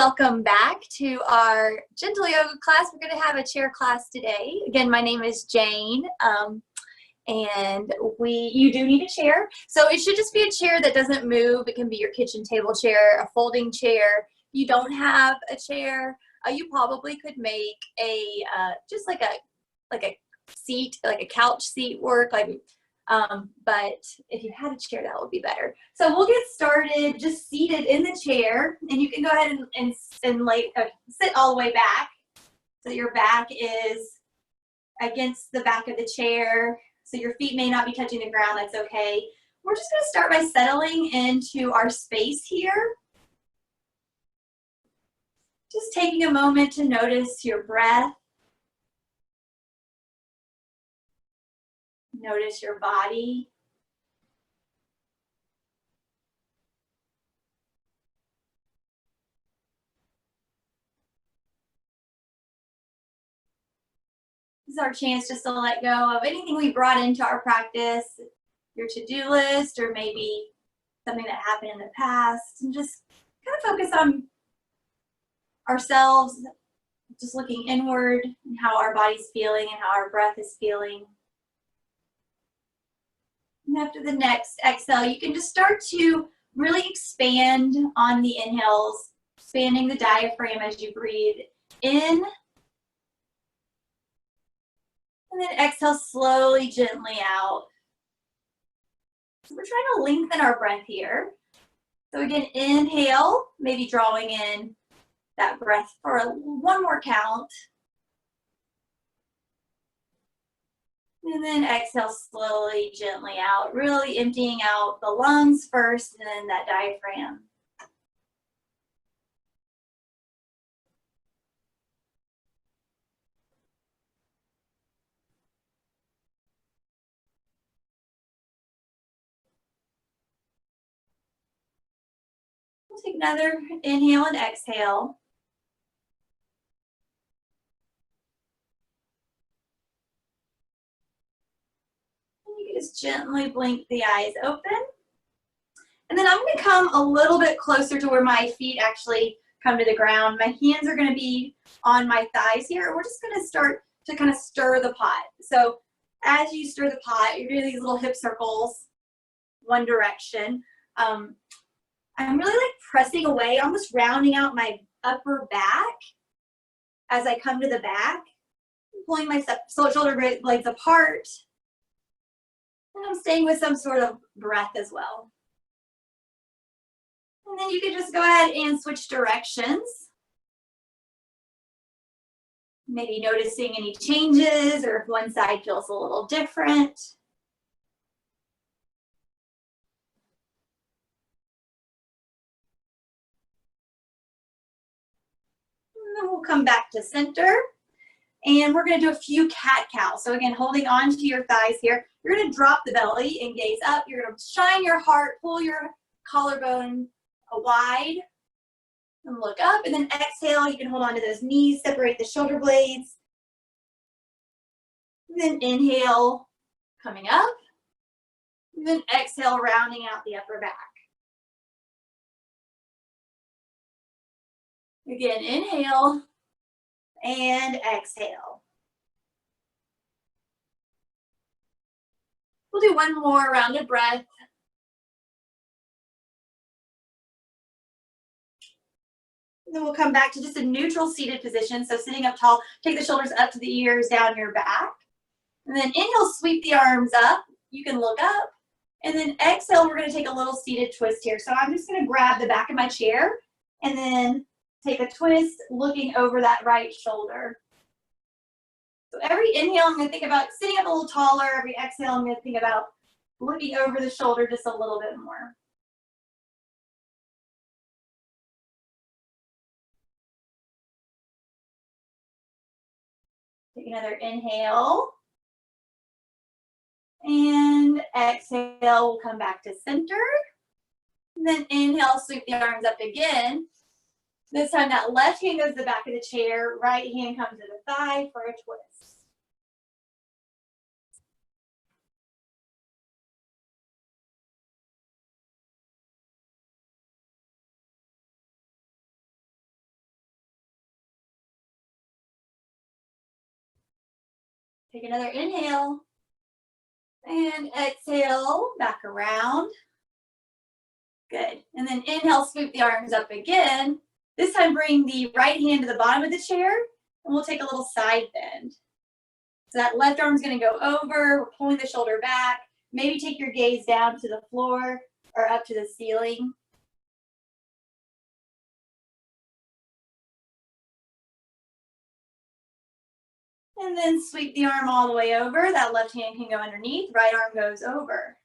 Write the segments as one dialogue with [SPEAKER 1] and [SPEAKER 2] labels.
[SPEAKER 1] welcome back to our gentle yoga class. We're going to have a chair class today. Again, my name is Jane, and you do need a chair. So it should just be a chair that doesn't move. It can be your kitchen table chair, a folding chair. If you don't have a chair, you probably could make a just like a seat, like a couch seat work. But if you had a chair, that would be better. So we'll get started just seated in the chair, and you can go ahead and sit all the way back. So your back is against the back of the chair. So your feet may not be touching the ground, that's okay. We're just gonna start by settling into our space here. Just taking a moment to notice your breath. Notice your body. This is our chance just to let go of anything we brought into our practice, your to-do list, or maybe something that happened in the past, and just kind of focus on ourselves, just looking inward and how our body's feeling and how our breath is feeling. And after the next exhale, you can just start to really expand on the inhales, expanding the diaphragm as you breathe in. And then exhale slowly, gently out. So we're trying to lengthen our breath here. So again, inhale, maybe drawing in that breath for one more count. And then exhale slowly, gently out, really emptying out the lungs first and then that diaphragm. We'll take another inhale and exhale. Just gently blink the eyes open. And then I'm going to come a little bit closer to where my feet actually come to the ground. My hands are going to be on my thighs here. We're just going to start to kind of stir the pot. So as you stir the pot, you're doing these little hip circles, one direction. I'm really like pressing away, almost rounding out my upper back as I come to the back, pulling my shoulder blades apart. And I'm staying with some sort of breath as well. And then you can just go ahead and switch directions. Maybe noticing any changes or if one side feels a little different. And then we'll come back to center. And we're going to do a few cat-cows. So again, holding on to your thighs here. You're going to drop the belly and gaze up. You're going to shine your heart, pull your collarbone wide, and look up. And then exhale, you can hold on to those knees, separate the shoulder blades. And then inhale, coming up. And then exhale, rounding out the upper back. Again, inhale. And exhale. We'll do one more rounded breath. And then we'll come back to just a neutral seated position. So sitting up tall, take the shoulders up to the ears, down your back. And then inhale, sweep the arms up. You can look up. And then exhale, we're going to take a little seated twist here. So I'm just going to grab the back of my chair and then take a twist looking over that right shoulder. So every inhale, I'm going to think about sitting up a little taller. Every exhale, I'm going to think about looking over the shoulder just a little bit more. Take another inhale. And exhale, we'll come back to center. And then inhale, sweep the arms up again. This time that left hand goes to the back of the chair, right hand comes to the thigh for a twist. Take another inhale. And exhale, back around. Good. And then inhale, sweep the arms up again. This time bring the right hand to the bottom of the chair, and we'll take a little side bend. So that left arm's gonna go over, we're pulling the shoulder back. Maybe take your gaze down to the floor or up to the ceiling. And then sweep the arm all the way over. That left hand can go underneath, right arm goes over.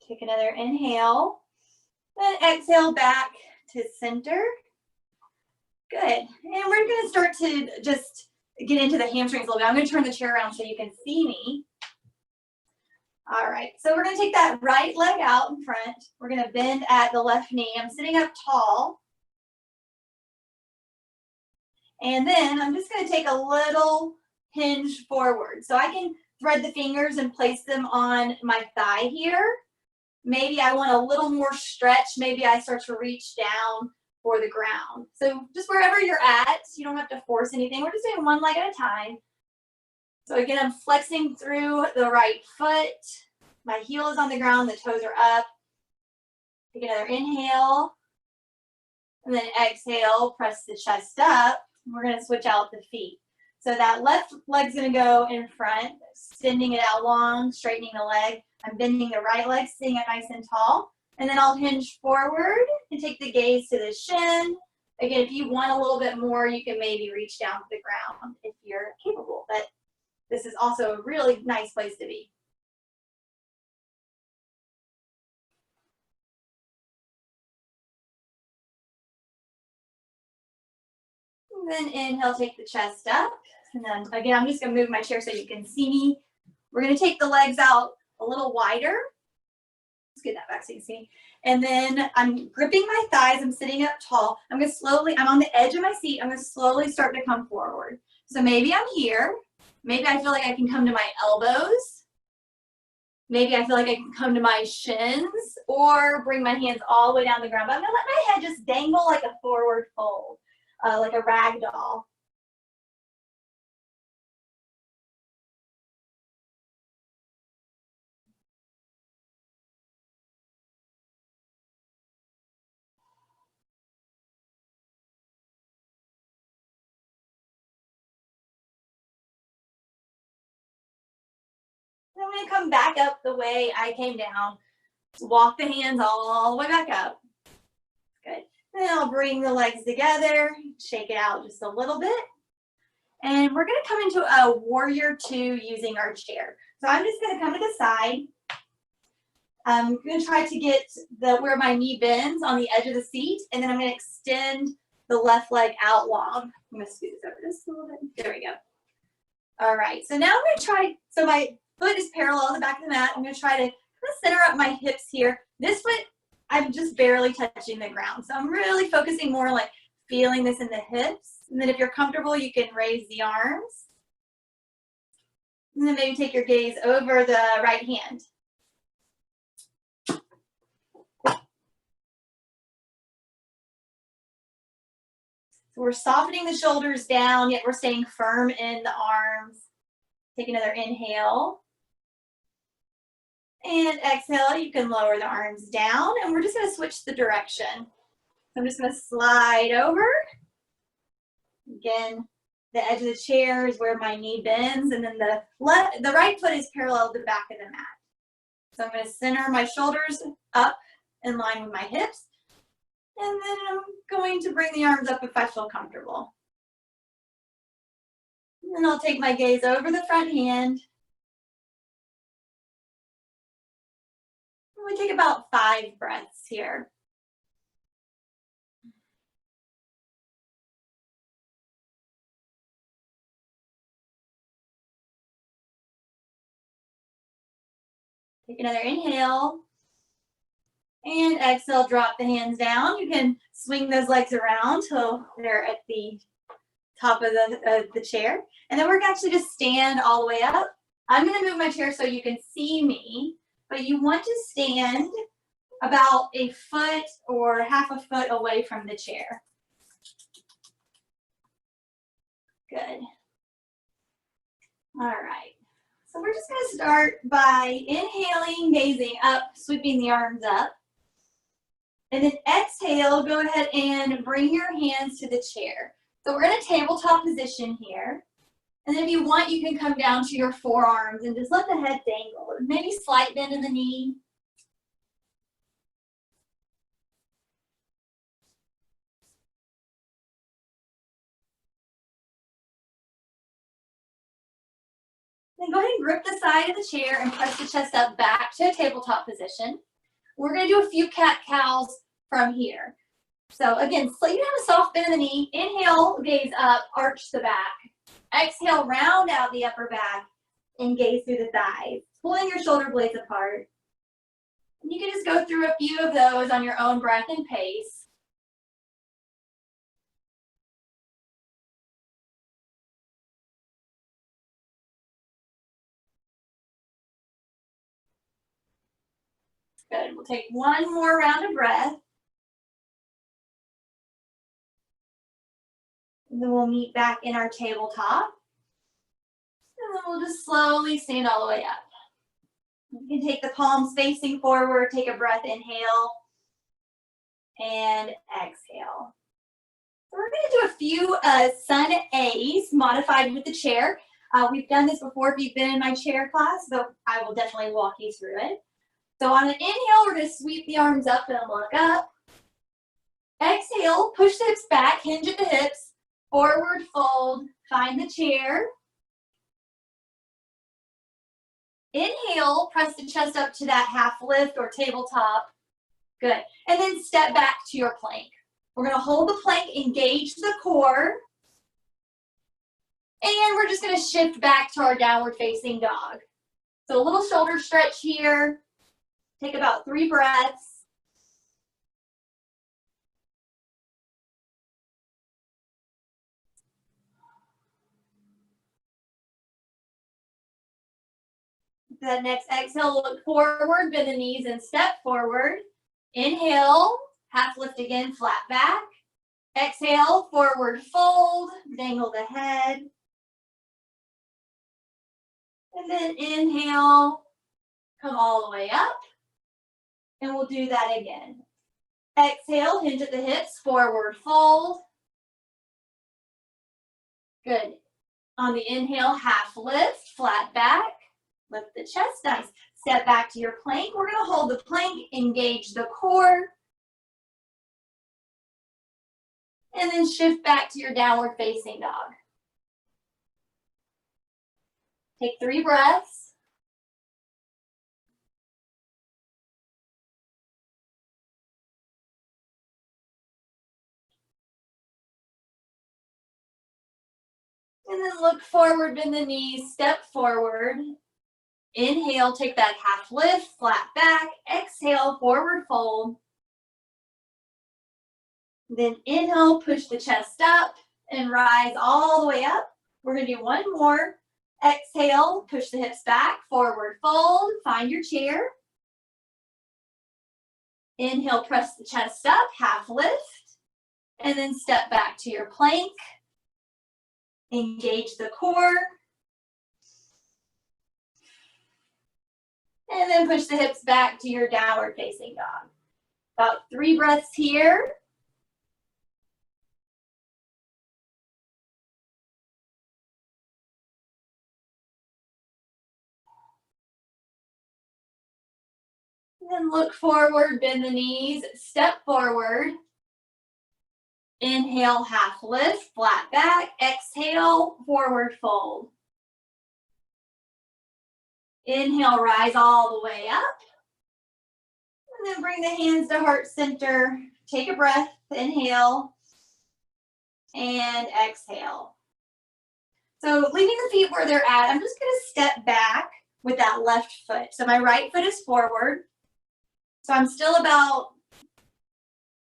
[SPEAKER 1] Take another inhale, then exhale back to center. Good. And we're going to start to just get into the hamstrings a little bit. I'm going to turn the chair around so you can see me. All right, so we're going to take that right leg out in front. We're going to bend at the left knee. I'm sitting up tall. And then I'm just going to take a little hinge forward. So I can thread the fingers and place them on my thigh here. Maybe I want a little more stretch. Maybe I start to reach down for the ground. So just wherever you're at, you don't have to force anything. We're just doing one leg at a time. So again, I'm flexing through the right foot. My heel is on the ground, the toes are up. Take another inhale. And then exhale, press the chest up. We're gonna switch out the feet. So that left leg's gonna go in front, extending it out long, straightening the leg. I'm bending the right leg, sitting up nice and tall. And then I'll hinge forward and take the gaze to the shin. Again, if you want a little bit more, you can maybe reach down to the ground if you're capable. But this is also a really nice place to be. And then inhale, take the chest up. And then again, I'm just gonna move my chair so you can see me. We're gonna take the legs out a little wider. Let's get that back so you can see. And then I'm gripping my thighs. I'm sitting up tall. I'm gonna slowly, I'm on the edge of my seat. I'm gonna slowly start to come forward. So maybe I'm here. Maybe I feel like I can come to my elbows. Maybe I feel like I can come to my shins or bring my hands all the way down the ground. But I'm gonna let my head just dangle like a forward fold, like a rag doll. I'm gonna come back up the way I came down. Walk the hands all the way back up. Good. Then I'll bring the legs together, shake it out just a little bit. And we're gonna come into a warrior two using our chair. So I'm just gonna come to the side. I'm gonna try to get where my knee bends on the edge of the seat, and then I'm gonna extend the left leg out long. I'm gonna scoot this over just a little bit. There we go. All right, so now I'm gonna try, so my foot is parallel to the back of the mat. I'm gonna try to center up my hips here. This foot, I'm just barely touching the ground. So I'm really focusing more like feeling this in the hips. And then if you're comfortable, you can raise the arms. And then maybe take your gaze over the right hand. So we're softening the shoulders down, yet we're staying firm in the arms. Take another inhale. And exhale, you can lower the arms down, and we're just gonna switch the direction. So I'm just gonna slide over. Again, the edge of the chair is where my knee bends, and then the right foot is parallel to the back of the mat. So I'm gonna center my shoulders up in line with my hips, and then I'm going to bring the arms up if I feel comfortable. And then I'll take my gaze over the front hand. We take about 5 breaths here. Take another inhale. And exhale, drop the hands down. You can swing those legs around till they're at the top of the chair. And then we're gonna actually just stand all the way up. I'm gonna move my chair so you can see me. but you want to stand about a foot or half a foot away from the chair. Good. All right. So we're just going to start by inhaling, gazing up, sweeping the arms up. And then exhale, go ahead and bring your hands to the chair. So we're in a tabletop position here. And then if you want, you can come down to your forearms and just let the head dangle. Maybe slight bend in the knee. Then go ahead and grip the side of the chair and press the chest up back to a tabletop position. We're going to do a few cat-cows from here. So again, so you have a soft bend in the knee. Inhale, gaze up, arch the back. Exhale, round out the upper back and gaze through the thighs, pulling your shoulder blades apart. And you can just go through a few of those on your own breath and pace. Good. We'll take one more round of breath. And then we'll meet back in our tabletop. And then we'll just slowly stand all the way up. You can take the palms facing forward, take a breath, inhale, and exhale. So we're going to do a few Sun A's modified with the chair. We've done this before if you've been in my chair class, but I will definitely walk you through it. So on an inhale, we're going to sweep the arms up and look up. Exhale, push the hips back, hinge at the hips, forward fold, find the chair. Inhale, press the chest up to that half lift or tabletop. Good. And then step back to your plank. We're going to hold the plank, engage the core. And we're just going to shift back to our downward facing dog. So a little shoulder stretch here. Take about 3 breaths. The next exhale, look forward, bend the knees and step forward. Inhale, half lift again, flat back. Exhale, forward fold, dangle the head. And then inhale, come all the way up. And we'll do that again. Exhale, hinge at the hips, forward fold. Good. On the inhale, half lift, flat back. Lift the chest, nice. Step back to your plank. We're going to hold the plank, engage the core. And then shift back to your downward facing dog. Take 3 breaths. And then look forward, bend the knees, step forward. Inhale, take that half lift, flat back. Exhale, forward fold. Then inhale, push the chest up and rise all the way up. We're going to do one more. Exhale, push the hips back, forward fold, find your chair. Inhale, press the chest up, half lift, and then step back to your plank. Engage the core. And then push the hips back to your downward facing dog. About 3 breaths here. And then look forward, bend the knees, step forward. Inhale, half lift, flat back. Exhale, forward fold. Inhale, rise all the way up. And then bring the hands to heart center. Take a breath, inhale, and exhale. So leaving the feet where they're at, I'm just going to step back with that left foot. So my right foot is forward. So I'm still about,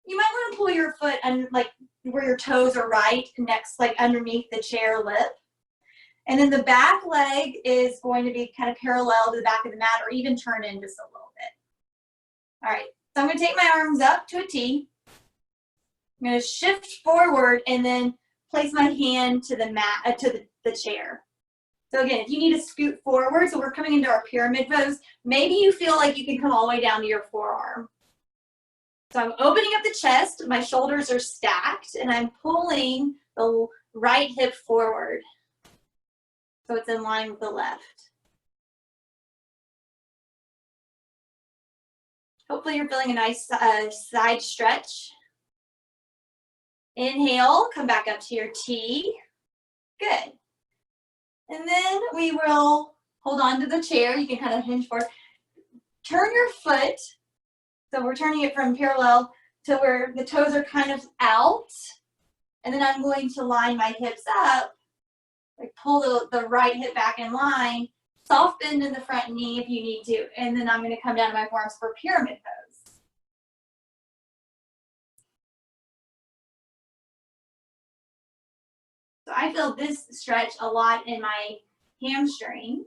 [SPEAKER 1] you might want to pull your foot and like where your toes are right, next, like underneath the chair lip. And then the back leg is going to be kind of parallel to the back of the mat or even turn in just a little bit. All right, so I'm going to take my arms up to a T. I'm going to shift forward and then place my hand to the mat, to the chair. So again, if you need to scoot forward, so we're coming into our pyramid pose, maybe you feel like you can come all the way down to your forearm. So I'm opening up the chest, my shoulders are stacked, and I'm pulling the right hip forward. So it's in line with the left. Hopefully you're feeling a nice side stretch. Inhale, come back up to your T. Good. And then we will hold on to the chair. You can kind of hinge forward. Turn your foot. So we're turning it from parallel to where the toes are kind of out. And then I'm going to line my hips up. Like pull the right hip back in line. Soft bend in the front knee if you need to. And then I'm going to come down to my forearms for pyramid pose. So I feel this stretch a lot in my hamstring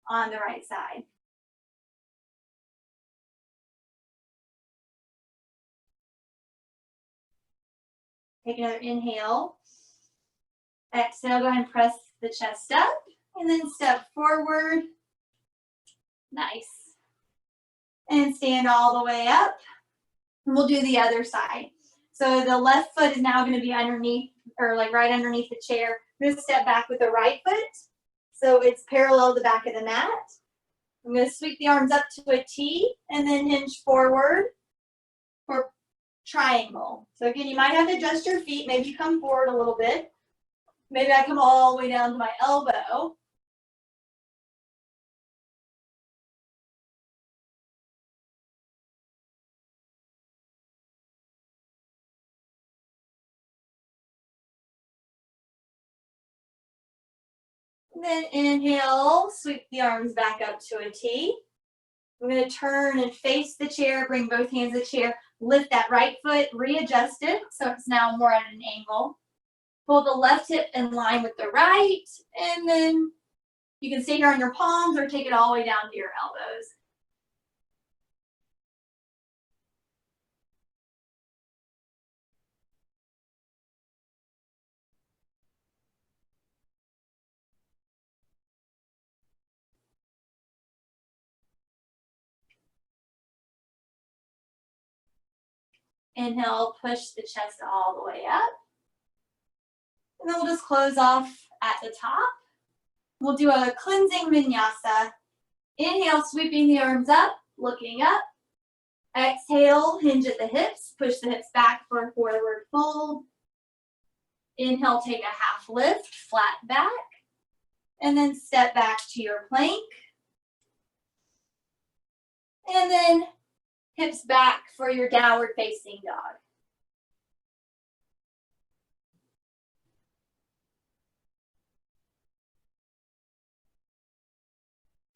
[SPEAKER 1] on the right side. Take another inhale. Exhale, go ahead and press the chest up and then step forward. Nice. And stand all the way up. And we'll do the other side. So the left foot is now going to be underneath, or like right underneath the chair. I'm going to step back with the right foot. So it's parallel to the back of the mat. I'm going to sweep the arms up to a T and then hinge forward for triangle. So again, you might have to adjust your feet. Maybe you come forward a little bit. Maybe I come all the way down to my elbow. And then inhale, sweep the arms back up to a T. I'm going to turn and face the chair, bring both hands to the chair, lift that right foot, readjust it so it's now more at an angle. Pull the left hip in line with the right, and then you can stay here on your palms or take it all the way down to your elbows. Inhale, push the chest all the way up. And then we'll just close off at the top. We'll do a cleansing vinyasa. Inhale, sweeping the arms up, looking up. Exhale, hinge at the hips, push the hips back for a forward fold. Inhale, take a half lift, flat back. And then step back to your plank. And then hips back for your downward facing dog.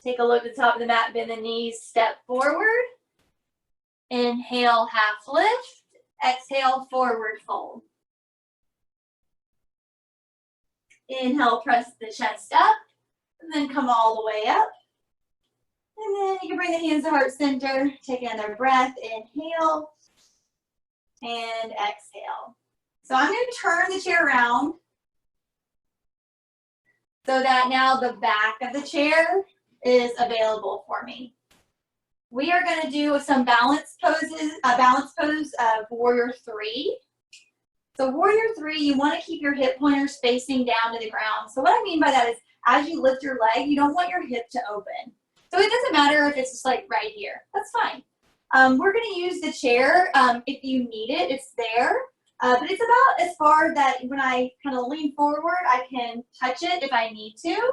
[SPEAKER 1] Take a look at the top of the mat, bend the knees, step forward. Inhale, half lift. Exhale, forward fold. Inhale, press the chest up, and then come all the way up. And then you can bring the hands to heart center, take another breath, inhale, and exhale. So I'm going to turn the chair around so that now the back of the chair is available for me. We are going to do some balance poses, a balance pose of Warrior 3. So Warrior 3, you want to keep your hip pointers facing down to the ground. So what I mean by that is as you lift your leg, you don't want your hip to open. So it doesn't matter if it's just like right here. That's fine. We're going to use the chair. If you need it, it's there. But it's about as far that when I kind of lean forward, I can touch it if I need to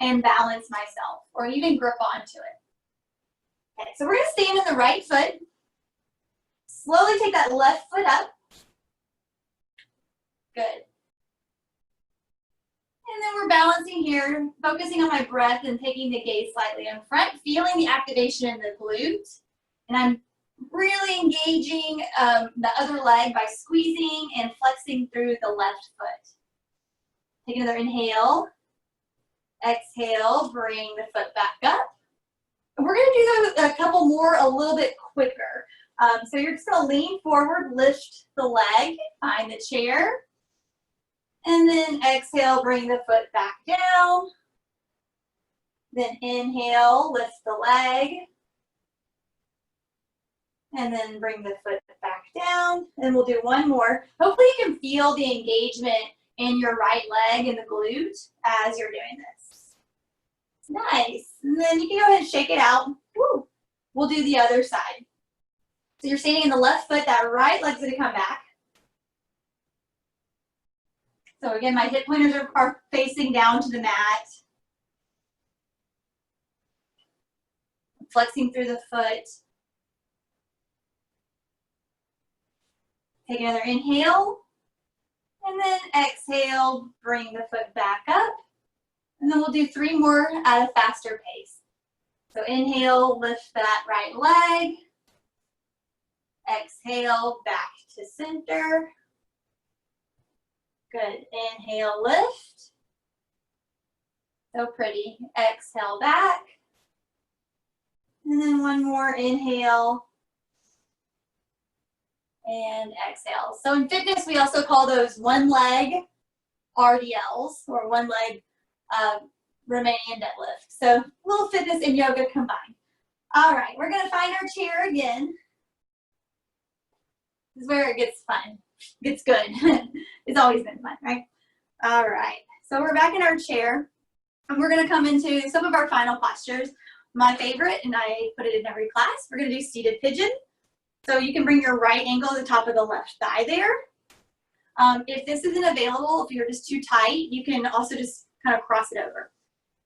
[SPEAKER 1] and balance myself or even grip onto it. Okay, so we're going to stand in the right foot. Slowly take that left foot up. Good. And then we're balancing here, focusing on my breath and taking the gaze slightly in front, feeling the activation in the glute. And I'm really engaging the other leg by squeezing and flexing through the left foot. Take another inhale. Exhale, bring the foot back up. And we're going to do a couple more a little bit quicker. So you're just going to lean forward, lift the leg, find the chair. And then exhale, bring the foot back down. Then inhale, lift the leg. And then bring the foot back down. And we'll do one more. Hopefully you can feel the engagement in your right leg and the glute as you're doing this. Nice. And then you can go ahead and shake it out. Woo. We'll do the other side. So you're standing in the left foot, that right leg's gonna come back. So again, my hip pointers are facing down to the mat. Flexing through the foot. Take another inhale. And then exhale, bring the foot back up. And then we'll do 3 more at a faster pace. So inhale, lift that right leg. Exhale, back to center. Good. Inhale, lift. So pretty. Exhale, back. And then one more. Inhale. And exhale. So in fitness, we also call those one leg RDLs, or one leg Romanian deadlift. So a little fitness and yoga combined. All right, we're gonna find our chair again. This is where it gets fun, gets good. It's always been fun, right? All right, so we're back in our chair and we're gonna come into some of our final postures. My favorite, and I put it in every class, we're gonna do seated pigeon. So you can bring your right ankle to the top of the left thigh there. If this isn't available, if you're just too tight, you can also just kind of cross it over.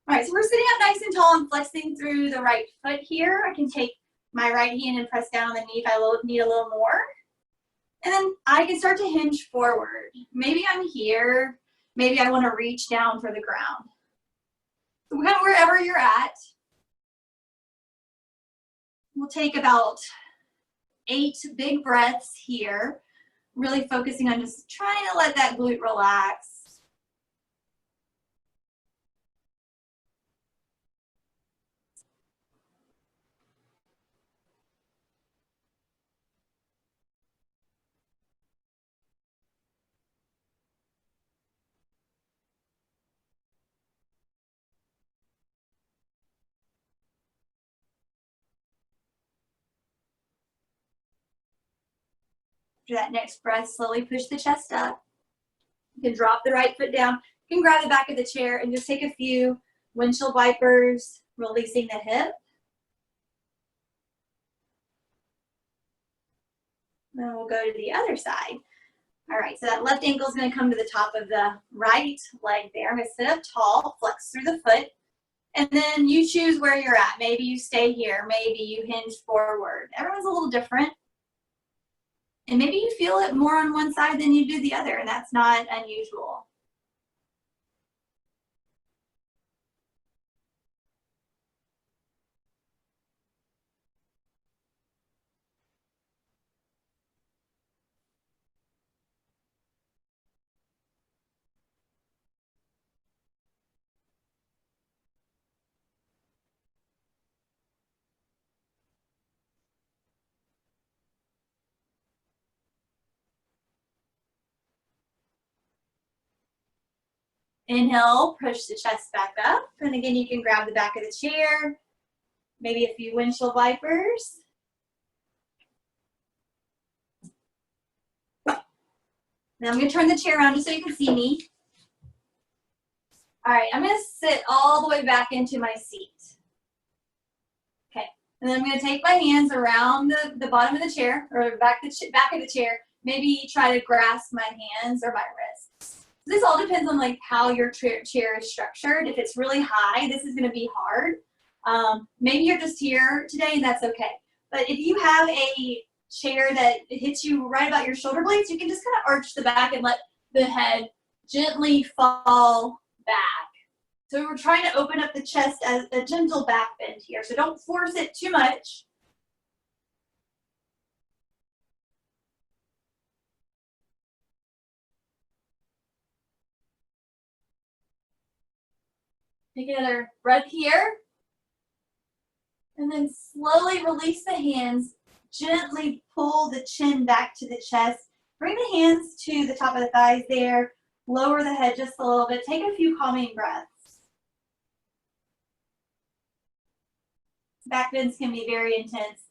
[SPEAKER 1] All right, so we're sitting up nice and tall and flexing through the right foot here. I can take my right hand and press down on the knee if I need a little more. And then I can start to hinge forward. Maybe I'm here. Maybe I want to reach down for the ground. So kind of wherever you're at. We'll take about 8 big breaths here, really focusing on just trying to let that glute relax. After that next breath, slowly push the chest up. You can drop the right foot down. You can grab the back of the chair and just take a few windshield wipers, releasing the hip. Then we'll go to the other side. All right, so that left ankle is going to come to the top of the right leg there. I'm going to sit up tall, flex through the foot, and then you choose where you're at. Maybe you stay here. Maybe you hinge forward. Everyone's a little different. And maybe you feel it more on one side than you do the other, and that's not unusual. Inhale, push the chest back up. And again, you can grab the back of the chair, maybe a few windshield wipers. Now I'm going to turn the chair around just so you can see me. All right, I'm going to sit all the way back into my seat. Okay, and then I'm going to take my hands around the bottom of the chair, or back of the chair. Maybe try to grasp my hands or my wrists. This all depends on like how your chair is structured. If it's really high, this is going to be hard. Maybe you're just here today and that's okay. But if you have a chair that hits you right about your shoulder blades, you can just kind of arch the back and let the head gently fall back. So we're trying to open up the chest as a gentle back bend here. So don't force it too much. Take another breath here. And then slowly release the hands. Gently pull the chin back to the chest. Bring the hands to the top of the thighs there. Lower the head just a little bit. Take a few calming breaths. Back bends can be very intense,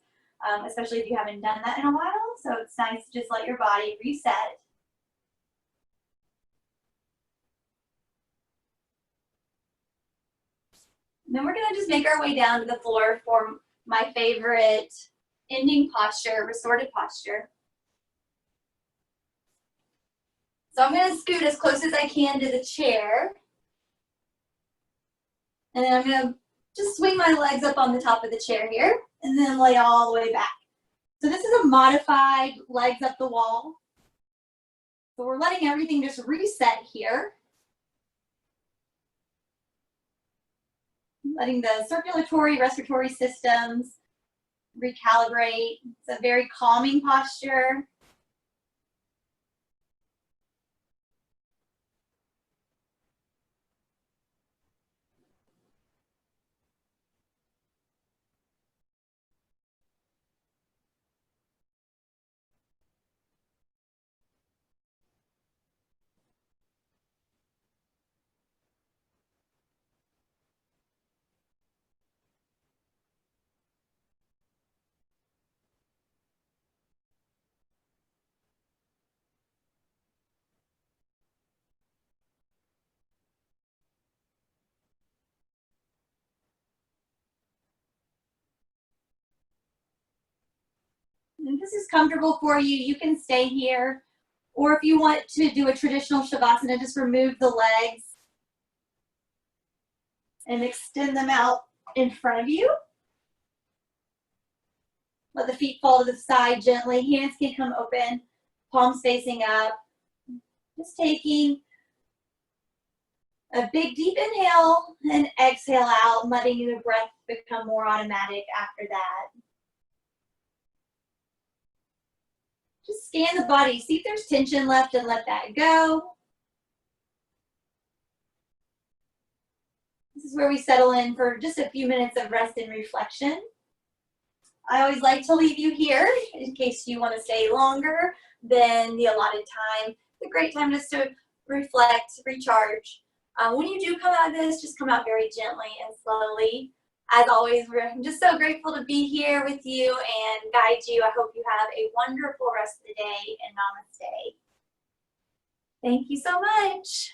[SPEAKER 1] especially if you haven't done that in a while. So it's nice to just let your body reset. And then we're gonna just make our way down to the floor for my favorite ending posture, restorative posture. So I'm gonna scoot as close as I can to the chair. And then I'm gonna just swing my legs up on the top of the chair here and then lay all the way back. So this is a modified legs up the wall. So we're letting everything just reset here. Letting the circulatory, respiratory systems recalibrate. It's a very calming posture. If this is comfortable for you, you can stay here. Or if you want to do a traditional Shavasana, just remove the legs and extend them out in front of you. Let the feet fall to the side gently. Hands can come open, palms facing up. Just taking a big deep inhale and exhale out, letting the breath become more automatic after that. Just scan the body, see if there's tension left and let that go. This is where we settle in for just a few minutes of rest and reflection. I always like to leave you here in case you want to stay longer than the allotted time. It's a great time just to reflect, recharge. When you do come out of this, just come out very gently and slowly. As always, I'm just so grateful to be here with you and guide you. I hope you have a wonderful rest of the day, and namaste. Thank you so much.